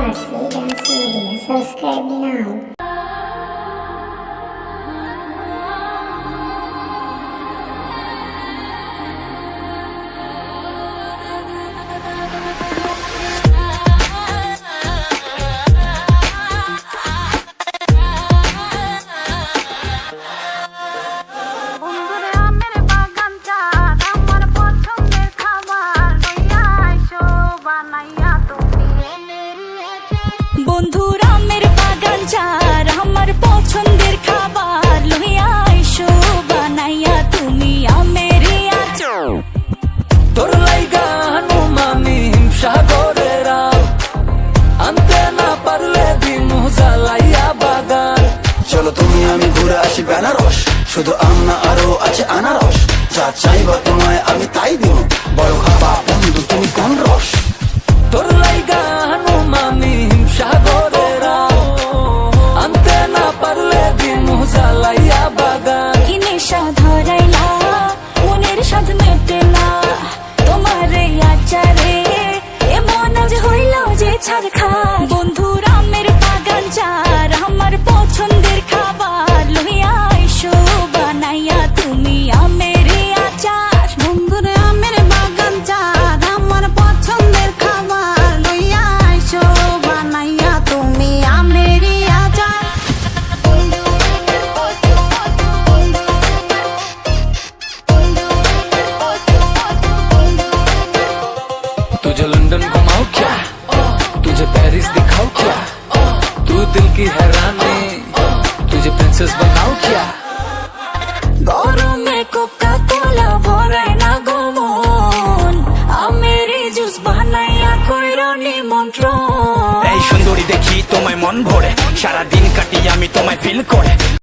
RC Dance Media. Subscribe now. বন্ধুরা আমের বাগান চার আমার পছন্দের খাবার লইয়া আইসো বানাইয়া তুমি আমের আচার। তোর লাইগা হানুমামি হিমসাগরের আম আনতে না পারলে দিমু জ্বালাইয়া বাগান। চলো তুমি আমি ঘুরে আসি বেনারস, শুধু আম না আরো আছে আনারস। যা চাইবা তোমায় আমি তাই দিব, বড় খাবা বন্ধু তুমি কোন রস। তোর লাইগা হানুমামি হিমসাগরের আম আনতে না পারলে দিমু জ্বালাইয়া বাগান। কি নেশা ধরাইলা মনের স্বাদ মেটে না তোমার এই আচারে এমন আজ হইল যে ছাড় খা। বন্ধুরা আমের বাগান চার আমার পছন্দের খাবার লইয়া আইসো বানাইয়া তুমি আমের আচার। বন্ধুরে আমের বাগান চার আমার পছন্দের খাবার লইয়া আইসো বানাইয়া তুমি আমের আচার। तुझे लंदन घुमाओ क्या, तुझे पेरिस दिखाओ क्या, तू दिल की हैरानी तुझे प्रिंसेस बनाओ क्या। গরমে কোকা কোলা ভরায় না গমন আমের জুস বানাইয়া কইরো নিমন্ত্রণ। এই সুন্দরী দেখি তোমায় মন ভরে, সারাদিন কাটি আমি তোমায় ফিল করে।